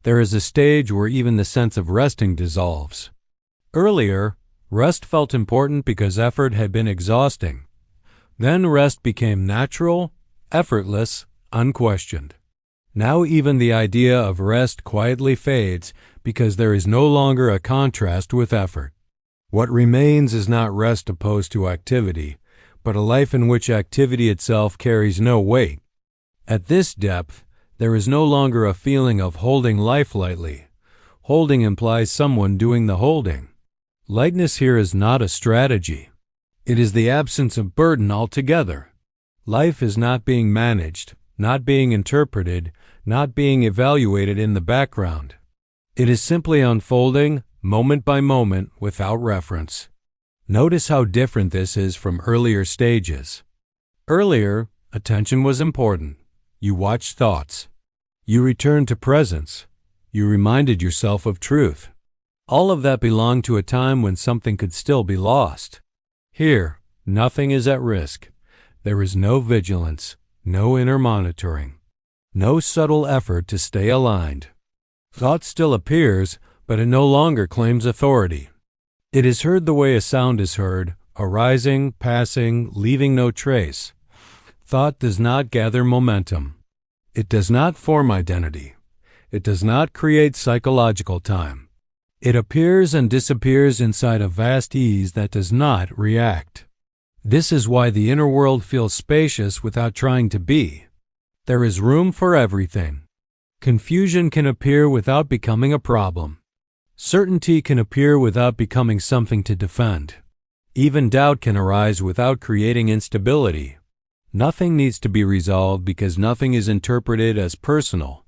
There is a stage where even the sense of resting dissolves. Earlier, rest felt important because effort had been exhausting. Then rest became natural, effortless, unquestioned. Now even the idea of rest quietly fades because there is no longer a contrast with effort. What remains is not rest opposed to activity, but a life in which activity itself carries no weight. At this depth, there is no longer a feeling of holding life lightly. Holding implies someone doing the holding. Lightness here is not a strategy. It is the absence of burden altogether. Life is not being managed, not being interpreted, not being evaluated in the background. It is simply unfolding, moment by moment, without reference. Notice how different this is from earlier stages. Earlier, attention was important. You watched thoughts. You returned to presence. You reminded yourself of truth. All of that belonged to a time when something could still be lost. Here, nothing is at risk. There is no vigilance, no inner monitoring, no subtle effort to stay aligned. Thought still appears, but it no longer claims authority. It is heard the way a sound is heard, arising, passing, leaving no trace. Thought does not gather momentum. It does not form identity. It does not create psychological time. It appears and disappears inside a vast ease that does not react. This is why the inner world feels spacious without trying to be. There is room for everything. Confusion can appear without becoming a problem. Certainty can appear without becoming something to defend. Even doubt can arise without creating instability. Nothing needs to be resolved because nothing is interpreted as personal.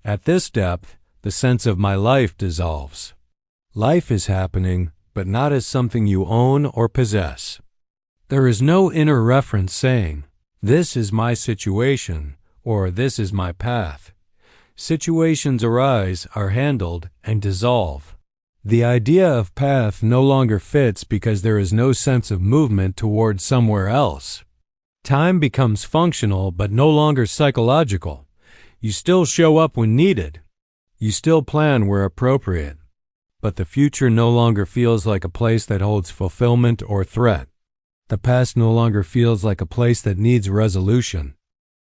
At this depth, the sense of my life dissolves. Life is happening, but not as something you own or possess. There is no inner reference saying, "This is my situation," or "This is my path." Situations arise, are handled, and dissolve. The idea of path no longer fits because there is no sense of movement toward somewhere else. Time becomes functional but no longer psychological. You still show up when needed. You still plan where appropriate. But the future no longer feels like a place that holds fulfillment or threat. The past no longer feels like a place that needs resolution.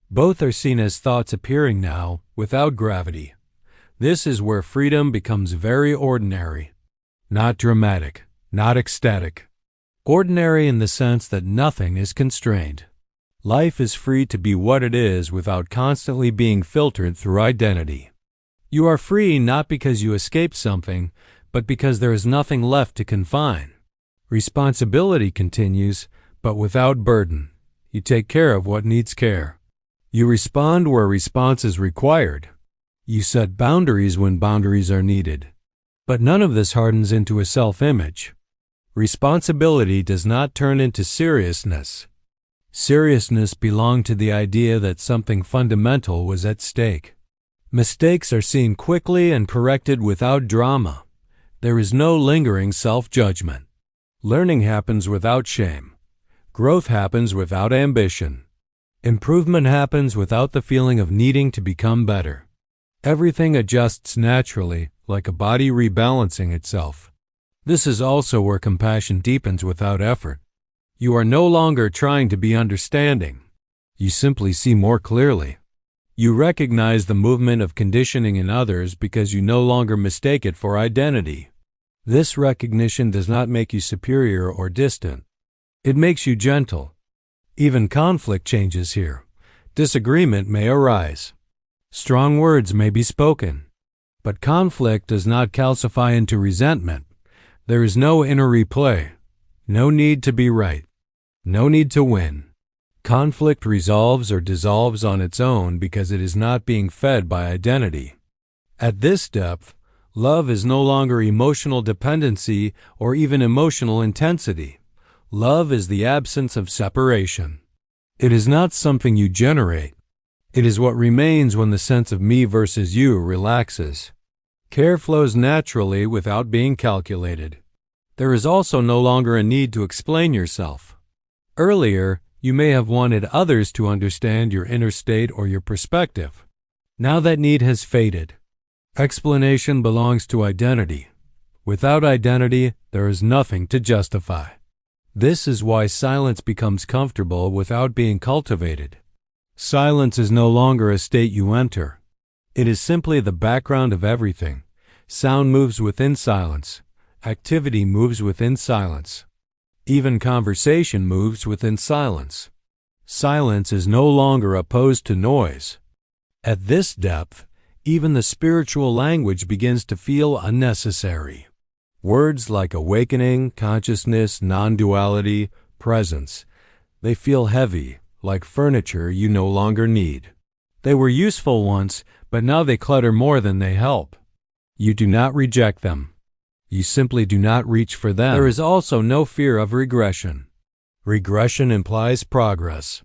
Both are seen as thoughts appearing now, without gravity. This is where freedom becomes very ordinary. Not dramatic, not ecstatic. Ordinary in the sense that nothing is constrained. Life is free to be what it is without constantly being filtered through identity. You are free not because you escaped something, but because there is nothing left to confine. Responsibility continues, but without burden. You take care of what needs care. You respond where response is required. You set boundaries when boundaries are needed. But none of this hardens into a self-image. Responsibility does not turn into seriousness. Seriousness belonged to the idea that something fundamental was at stake. Mistakes are seen quickly and corrected without drama. There is no lingering self-judgment. Learning happens without shame. Growth happens without ambition. Improvement happens without the feeling of needing to become better. Everything adjusts naturally, like a body rebalancing itself. This is also where compassion deepens without effort. You are no longer trying to be understanding. You simply see more clearly. You recognize the movement of conditioning in others because you no longer mistake it for identity. This recognition does not make you superior or distant. It makes you gentle. Even conflict changes here. Disagreement may arise. Strong words may be spoken. But conflict does not calcify into resentment. There is no inner replay. No need to be right. No need to win. Conflict resolves or dissolves on its own because it is not being fed by identity. At this depth, love is no longer emotional dependency or even emotional intensity. Love is the absence of separation. It is not something you generate. It is what remains when the sense of me versus you relaxes. Care flows naturally without being calculated. There is also no longer a need to explain yourself. Earlier, you may have wanted others to understand your inner state or your perspective. Now that need has faded. Explanation belongs to identity. Without identity, there is nothing to justify. This is why silence becomes comfortable without being cultivated. Silence is no longer a state you enter. It is simply the background of everything. Sound moves within silence. Activity moves within silence. Even conversation moves within silence. Silence is no longer opposed to noise. At this depth, even the spiritual language begins to feel unnecessary. Words like awakening, consciousness, non-duality, presence, they feel heavy, like furniture you no longer need. They were useful once, but now they clutter more than they help. You do not reject them. You simply do not reach for them. There is also no fear of regression. Regression implies progress.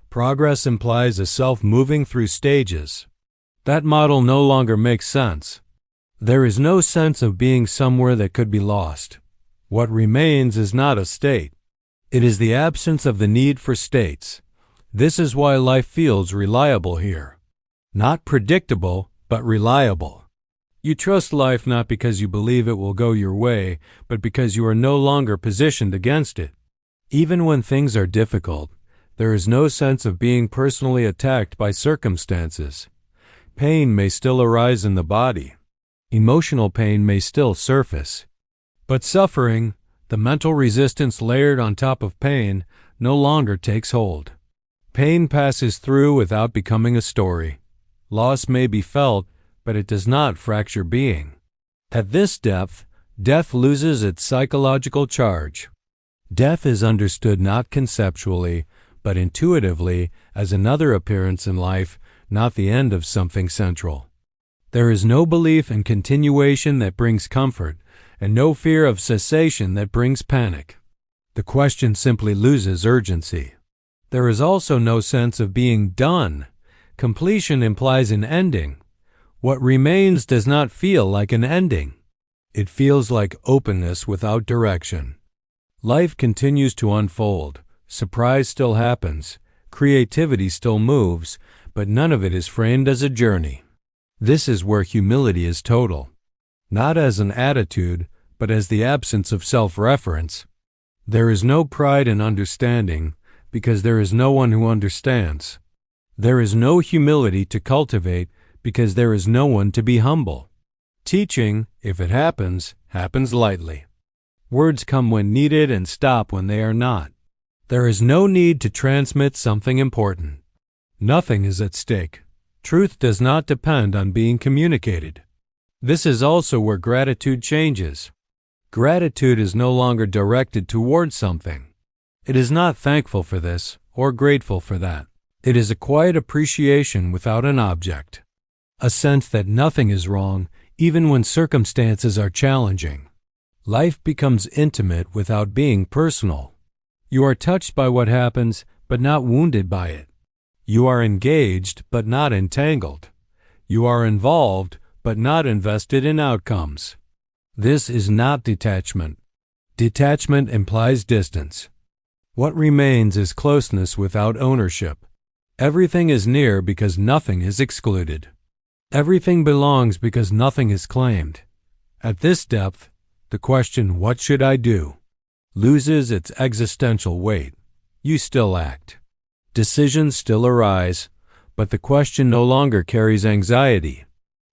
Progress implies a self moving through stages. That model no longer makes sense. There is no sense of being somewhere that could be lost. What remains is not a state. It is the absence of the need for states. This is why life feels reliable here. Not predictable, but reliable. You trust life not because you believe it will go your way, but because you are no longer positioned against it. Even when things are difficult, there is no sense of being personally attacked by circumstances. Pain may still arise in the body. Emotional pain may still surface. But suffering, the mental resistance layered on top of pain, no longer takes hold. Pain passes through without becoming a story. Loss may be felt, but it does not fracture being. At this depth, death loses its psychological charge. Death is understood not conceptually, but intuitively as another appearance in life, not the end of something central. There is no belief in continuation that brings comfort, and no fear of cessation that brings panic. The question simply loses urgency. There is also no sense of being done. Completion implies an ending. What remains does not feel like an ending. It feels like openness without direction. Life continues to unfold. Surprise still happens. Creativity still moves, but none of it is framed as a journey. This is where humility is total. Not as an attitude, but as the absence of self-reference. There is no pride in understanding, because there is no one who understands. There is no humility to cultivate, because there is no one to be humble. Teaching, if it happens, happens lightly. Words come when needed and stop when they are not. There is no need to transmit something important. Nothing is at stake. Truth does not depend on being communicated. This is also where gratitude changes. Gratitude is no longer directed towards something. It is not thankful for this or grateful for that. It is a quiet appreciation without an object. A sense that nothing is wrong, even when circumstances are challenging. Life becomes intimate without being personal. You are touched by what happens, but not wounded by it. You are engaged, but not entangled. You are involved, but not invested in outcomes. This is not detachment. Detachment implies distance. What remains is closeness without ownership. Everything is near because nothing is excluded. Everything belongs because nothing is claimed. At this depth, the question, "What should I do?" loses its existential weight. You still act. Decisions still arise, but the question no longer carries anxiety.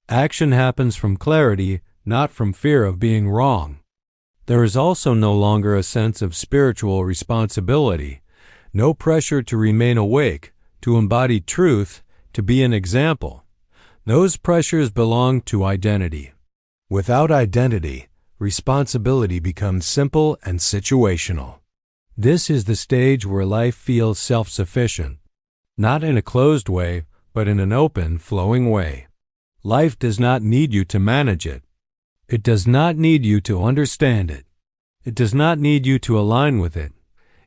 Action happens from clarity, not from fear of being wrong. There is also no longer a sense of spiritual responsibility, no pressure to remain awake, to embody truth, to be an example. Those pressures belong to identity. Without identity, responsibility becomes simple and situational. This is the stage where life feels self-sufficient, not in a closed way, but in an open, flowing way. Life does not need you to manage it. It does not need you to understand it. It does not need you to align with it.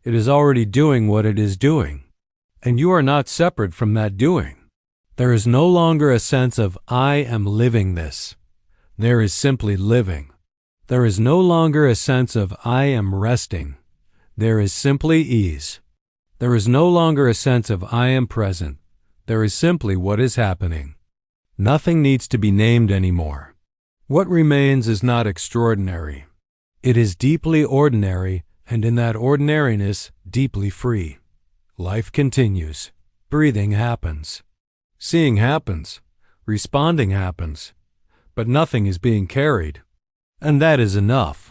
It is already doing what it is doing, and you are not separate from that doing. There is no longer a sense of "I am living this." There is simply living. There is no longer a sense of "I am resting." There is simply ease. There is no longer a sense of "I am present." There is simply what is happening. Nothing needs to be named anymore. What remains is not extraordinary. It is deeply ordinary, and in that ordinariness, deeply free. Life continues. Breathing happens. Seeing happens. Responding happens. But nothing is being carried. And that is enough.